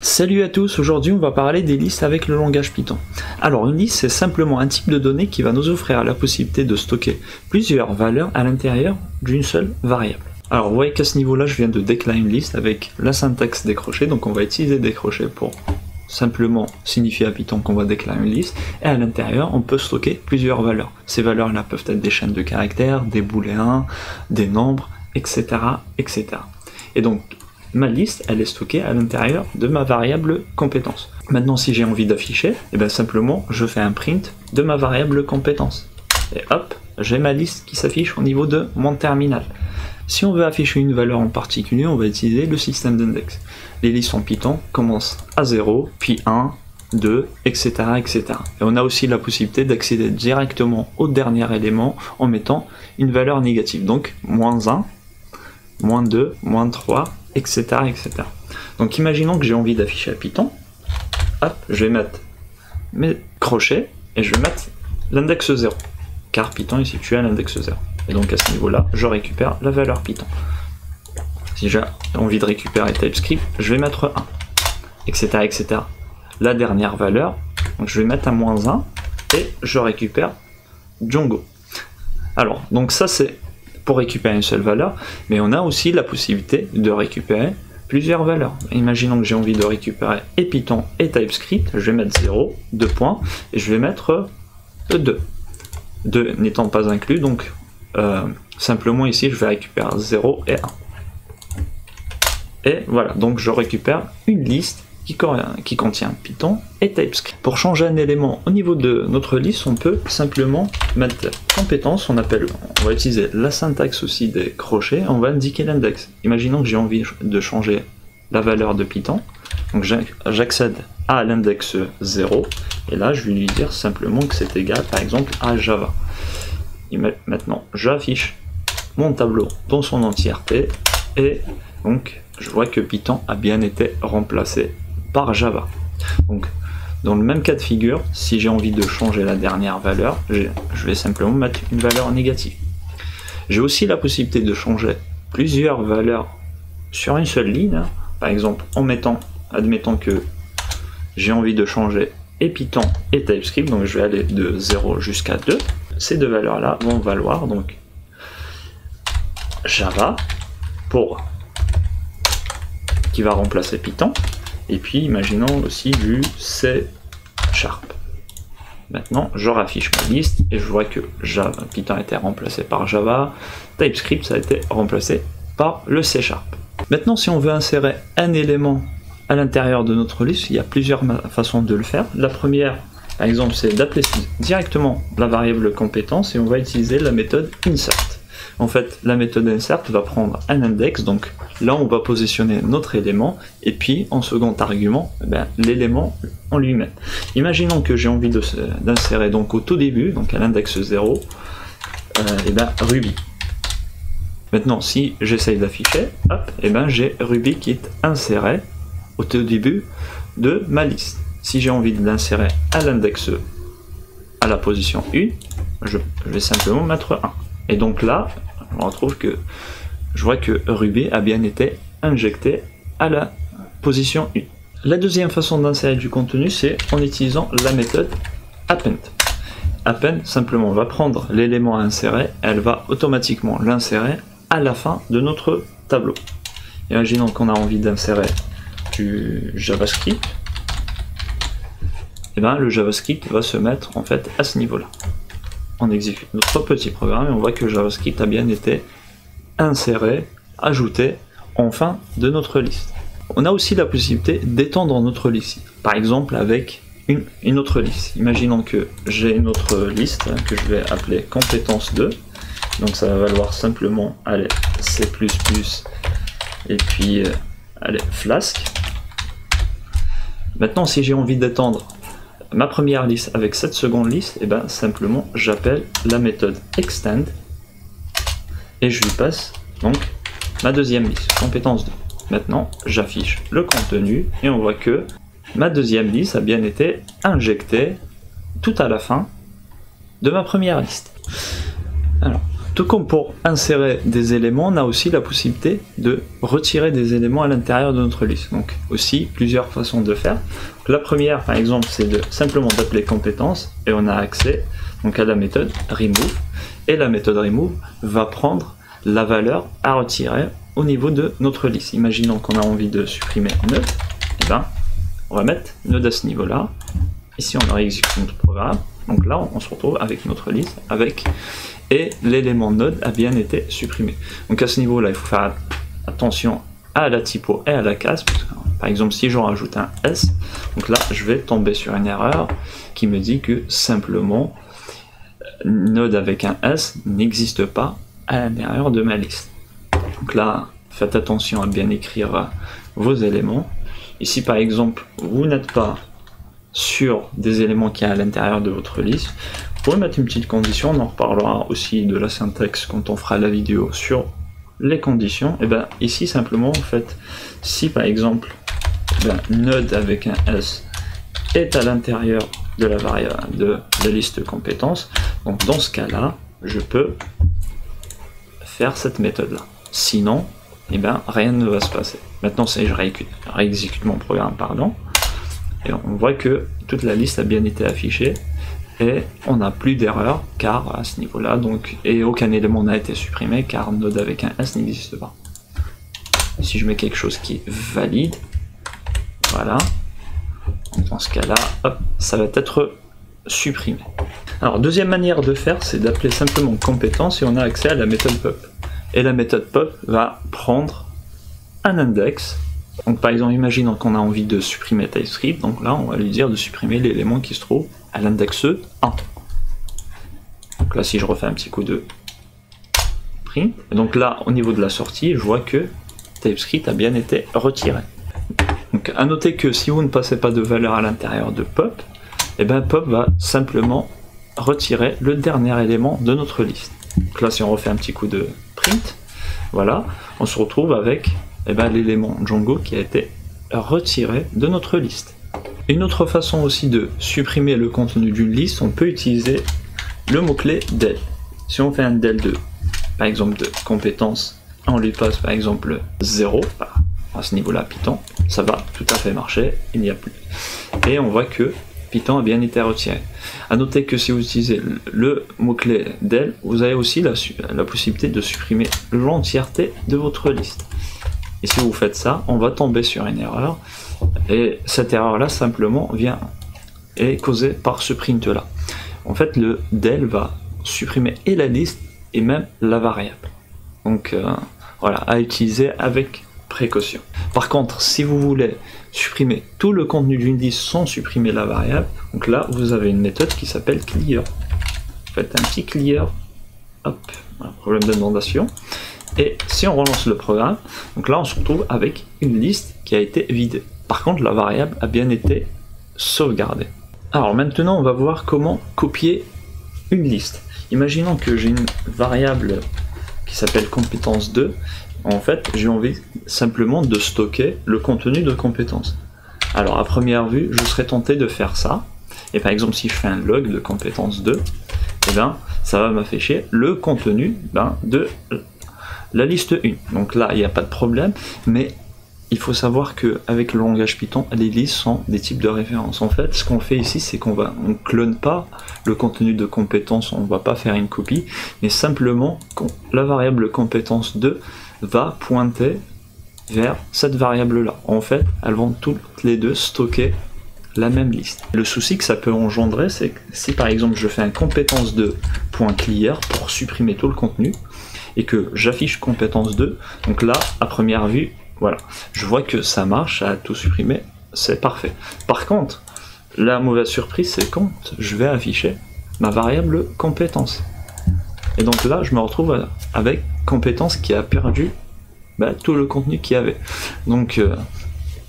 Salut à tous, aujourd'hui on va parler des listes avec le langage Python. Alors une liste c'est simplement un type de données qui va nous offrir la possibilité de stocker plusieurs valeurs à l'intérieur d'une seule variable. Alors vous voyez qu'à ce niveau là je viens de déclarer une liste avec la syntaxe décroché, donc on va utiliser décroché pour simplement signifier à Python qu'on va déclarer une liste, et à l'intérieur on peut stocker plusieurs valeurs. Ces valeurs là peuvent être des chaînes de caractères, des booléens, des nombres, etc. etc. Et donc ma liste, elle est stockée à l'intérieur de ma variable compétence. Maintenant, si j'ai envie d'afficher, et bien simplement, je fais un print de ma variable compétence. Et hop, j'ai ma liste qui s'affiche au niveau de mon terminal. Si on veut afficher une valeur en particulier, on va utiliser le système d'index. Les listes en Python commencent à 0, puis 1, 2, etc., etc. Et on a aussi la possibilité d'accéder directement au dernier élément en mettant une valeur négative. Donc, -1, -2, -3, etc., etc. Donc imaginons que j'ai envie d'afficher à Python, hop, je vais mettre mes crochets et je vais mettre l'index 0, car Python est situé à l'index 0. Et donc à ce niveau-là, je récupère la valeur Python. Si j'ai envie de récupérer TypeScript, je vais mettre 1, etc., etc. La dernière valeur, donc je vais mettre un -1 et je récupère Django. Alors, donc ça c'est pour récupérer une seule valeur, mais on a aussi la possibilité de récupérer plusieurs valeurs. Imaginons que j'ai envie de récupérer et Python et TypeScript, je vais mettre 0, 2 points, et je vais mettre 2. 2 n'étant pas inclus, donc simplement ici je vais récupérer 0 et 1. Et voilà, donc je récupère une liste qui contient Python et TypeScript. Pour changer un élément au niveau de notre liste, on peut simplement mettre compétence, on va utiliser la syntaxe aussi des crochets, on va indiquer l'index. Imaginons que j'ai envie de changer la valeur de Python, donc j'accède à l'index 0, et là je vais lui dire simplement que c'est égal par exemple à Java. Et maintenant j'affiche mon tableau dans son entièreté, et donc je vois que Python a bien été remplacé par Java. Donc dans le même cas de figure, si j'ai envie de changer la dernière valeur, je vais simplement mettre une valeur négative. J'ai aussi la possibilité de changer plusieurs valeurs sur une seule ligne, par exemple en admettant que j'ai envie de changer et Python et TypeScript, donc je vais aller de 0 jusqu'à 2. Ces deux valeurs là vont valoir donc Java qui va remplacer Python, et puis imaginons aussi du C#. Maintenant je raffiche ma liste et je vois que Python a été remplacé par Java, TypeScript ça a été remplacé par le C#. Maintenant si on veut insérer un élément à l'intérieur de notre liste, il y a plusieurs façons de le faire. La première par exemple c'est d'appeler directement la variable compétence et on va utiliser la méthode insert. En fait, la méthode insert va prendre un index, donc là on va positionner notre élément, et puis en second argument, l'élément en lui-même. Imaginons que j'ai envie d'insérer donc au tout début, donc à l'index 0, Ruby. Maintenant, si j'essaye d'afficher, hop, j'ai Ruby qui est inséré au tout début de ma liste. Si j'ai envie de l'insérer à l'index, à la position 1, je vais simplement mettre 1. Et donc là, on retrouve que je vois que Ruby a bien été injecté à la position 1. La deuxième façon d'insérer du contenu, c'est en utilisant la méthode append. Append simplement va prendre l'élément à insérer, elle va automatiquement l'insérer à la fin de notre tableau. Imaginons qu'on a envie d'insérer du JavaScript, et le JavaScript va se mettre en fait à ce niveau-là. On exécute notre petit programme et on voit que JavaScript a bien été inséré, ajouté en fin de notre liste. On a aussi la possibilité d'étendre notre liste, par exemple avec une autre liste. Imaginons que j'ai une autre liste que je vais appeler compétence 2, donc ça va valoir simplement C++ et puis Flask. Maintenant si j'ai envie d'étendre ma première liste avec cette seconde liste, simplement j'appelle la méthode extend et je lui passe donc ma deuxième liste, compétence 2. Maintenant j'affiche le contenu et on voit que ma deuxième liste a bien été injectée tout à la fin de ma première liste. Alors Tout comme pour insérer des éléments, on a aussi la possibilité de retirer des éléments à l'intérieur de notre liste. Donc aussi plusieurs façons de faire. Donc, la première par exemple c'est de simplement d'appeler compétences et on a accès donc à la méthode remove. Et la méthode remove va prendre la valeur à retirer au niveau de notre liste. Imaginons qu'on a envie de supprimer node, et ben, on va mettre node à ce niveau-là. Ici on réexécute notre programme. Donc là on se retrouve avec notre liste et l'élément node a bien été supprimé. Donc à ce niveau-là il faut faire attention à la typo et à la case. Par exemple si j'en rajoute un S, donc là je vais tomber sur une erreur qui me dit que simplement node avec un S n'existe pas à l'intérieur de ma liste. Donc là, faites attention à bien écrire vos éléments. Ici par exemple, vous n'êtes pas sur des éléments qui sont à l'intérieur de votre liste. Vous pouvez mettre une petite condition, on en reparlera aussi de la syntaxe quand on fera la vidéo sur les conditions. Et bien ici simplement en fait, si par exemple node avec un S est à l'intérieur de la variable de la liste compétences, donc dans ce cas-là, je peux faire cette méthode-là. Sinon, eh ben, rien ne va se passer. Maintenant, si je réexécute mon programme, pardon, et on voit que toute la liste a bien été affichée et on n'a plus d'erreur car à ce niveau-là, donc, et aucun élément n'a été supprimé car node avec un S n'existe pas. Si je mets quelque chose qui est valide, voilà. Dans ce cas-là, hop, ça va être supprimé. Alors, deuxième manière de faire, c'est d'appeler simplement compétence et on a accès à la méthode pop. Et la méthode pop va prendre un index. Donc, par exemple, imaginons qu'on a envie de supprimer TypeScript. Donc là, on va lui dire de supprimer l'élément qui se trouve à l'index 1. Donc là, si je refais un petit coup de print, et donc là, au niveau de la sortie, je vois que TypeScript a bien été retiré. Donc à noter que si vous ne passez pas de valeur à l'intérieur de pop, et bien pop va simplement retirer le dernier élément de notre liste. Donc là si on refait un petit coup de print, voilà, on se retrouve avec l'élément Django qui a été retiré de notre liste. Une autre façon aussi de supprimer le contenu d'une liste, on peut utiliser le mot-clé del. Si on fait un del de, par exemple de compétences, on lui passe par exemple 0, à ce niveau-là, Python, ça va tout à fait marcher, il n'y a plus. Et on voit que Python a bien été retiré. A noter que si vous utilisez le mot-clé del, vous avez aussi la possibilité de supprimer l'entièreté de votre liste. Et si vous faites ça, on va tomber sur une erreur, et cette erreur-là simplement est causée par ce print-là. En fait, le del va supprimer et la liste et même la variable. Donc voilà, à utiliser avec précaution. Par contre, si vous voulez supprimer tout le contenu d'une liste sans supprimer la variable, donc là vous avez une méthode qui s'appelle clear. Faites un petit clear, hop, un problème d'inondation, et si on relance le programme, donc là on se retrouve avec une liste qui a été vidée. Par contre, la variable a bien été sauvegardée. Alors maintenant on va voir comment copier une liste. Imaginons que j'ai une variable qui s'appelle compétence 2. En fait, j'ai envie simplement de stocker le contenu de compétences. Alors à première vue, je serais tenté de faire ça. Et par exemple, si je fais un log de compétence 2, eh bien, ça va m'afficher le contenu de la liste 1. Donc là, il n'y a pas de problème, mais il faut savoir qu'avec le langage Python, les listes sont des types de références. En fait, ce qu'on fait ici, c'est qu'on ne clone pas le contenu de compétences, on ne va pas faire une copie, mais simplement, la variable compétence 2 va pointer vers cette variable-là. En fait, elles vont toutes les deux stocker la même liste. Le souci que ça peut engendrer, c'est que si par exemple je fais un compétence 2.clear pour supprimer tout le contenu, et que j'affiche compétence 2, donc là, à première vue, voilà, je vois que ça marche, à tout supprimer, c'est parfait. Par contre, la mauvaise surprise, c'est quand je vais afficher ma variable compétence. Et donc là, je me retrouve avec compétence qui a perdu tout le contenu qu'il y avait. Donc,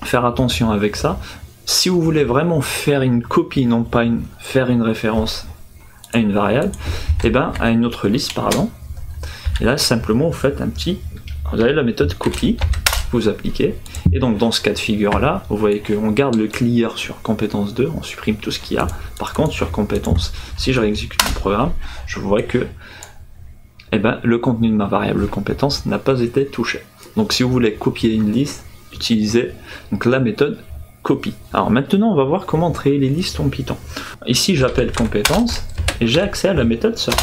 faire attention avec ça. Si vous voulez vraiment faire une copie, non pas faire une référence à une variable, et à une autre liste, pardon. Et là, simplement, vous faites vous avez la méthode copie, vous appliquez, et donc dans ce cas de figure là, vous voyez qu'on garde le clear sur compétence 2, on supprime tout ce qu'il y a. Par contre, sur compétence, si je réexécute mon programme, je vois que eh ben, le contenu de ma variable compétence n'a pas été touché. Donc si vous voulez copier une liste, utilisez donc la méthode copy. Alors maintenant on va voir comment créer les listes en Python. Ici j'appelle compétence et j'ai accès à la méthode sort.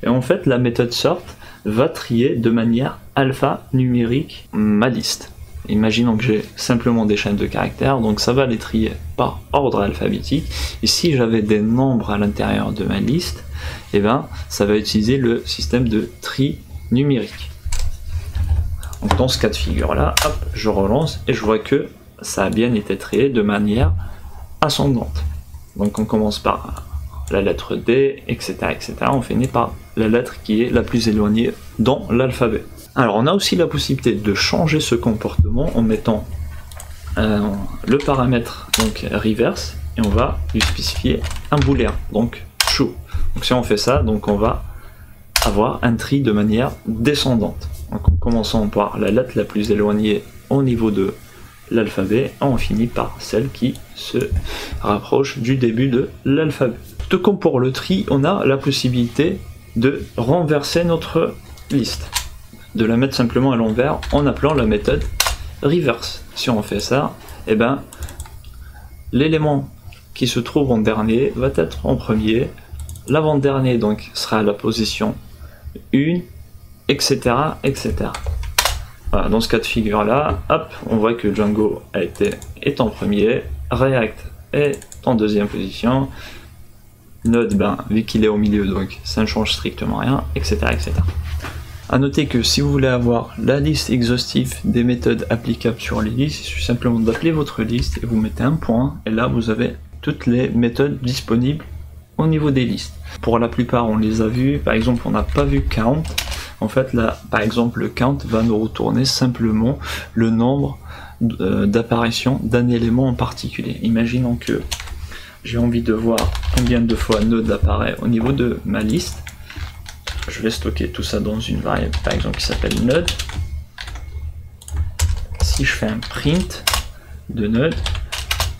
Et en fait la méthode sort va trier de manière alphanumérique ma liste. Imaginons que j'ai simplement des chaînes de caractères, donc ça va les trier par ordre alphabétique. Et si j'avais des nombres à l'intérieur de ma liste, eh ben, ça va utiliser le système de tri numérique. Donc dans ce cas de figure là, hop, je relance et je vois que ça a bien été trié de manière ascendante. Donc on commence par la lettre D, etc., etc. On finit par la lettre qui est la plus éloignée dans l'alphabet. Alors on a aussi la possibilité de changer ce comportement en mettant le paramètre donc reverse et on va lui spécifier un booléen, donc true. Donc si on fait ça, donc on va avoir un tri de manière descendante. Donc en commençant par la lettre la plus éloignée au niveau de l'alphabet, on finit par celle qui se rapproche du début de l'alphabet. Tout comme pour le tri, on a la possibilité de renverser notre liste, de la mettre simplement à l'envers en appelant la méthode reverse. Si on fait ça, eh ben, l'élément qui se trouve en dernier va être en premier, l'avant-dernier donc sera à la position 1, etc., etc. Voilà, dans ce cas de figure là, hop, on voit que Django est en premier, React est en deuxième position, Node, ben, vu qu'il est au milieu, donc ça ne change strictement rien, etc., etc. A noter que si vous voulez avoir la liste exhaustive des méthodes applicables sur les listes, il suffit simplement d'appeler votre liste et vous mettez un point, et là vous avez toutes les méthodes disponibles au niveau des listes. Pour la plupart on les a vues, par exemple on n'a pas vu count. En fait là, par exemple le count va nous retourner simplement le nombre d'apparitions d'un élément en particulier. Imaginons que j'ai envie de voir combien de fois Node apparaît au niveau de ma liste. Je vais stocker tout ça dans une variable par exemple qui s'appelle Node. Si je fais un print de Node,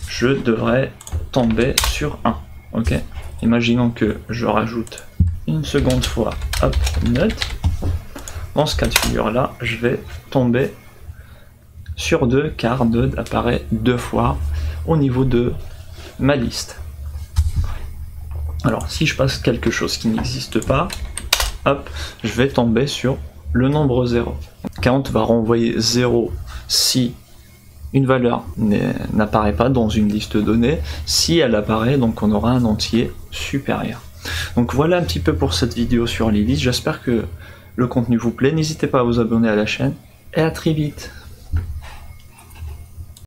je devrais tomber sur 1. Ok. Imaginons que je rajoute une seconde fois hop, Node. Dans ce cas de figure là, je vais tomber sur 2 car Node apparaît 2 fois au niveau de ma liste. Alors si je passe quelque chose qui n'existe pas, hop, je vais tomber sur le nombre 0. Count va renvoyer 0 si une valeur n'apparaît pas dans une liste donnée. Si elle apparaît, donc on aura un entier supérieur. Donc voilà un petit peu pour cette vidéo sur les listes. J'espère que le contenu vous plaît. N'hésitez pas à vous abonner à la chaîne et à très vite.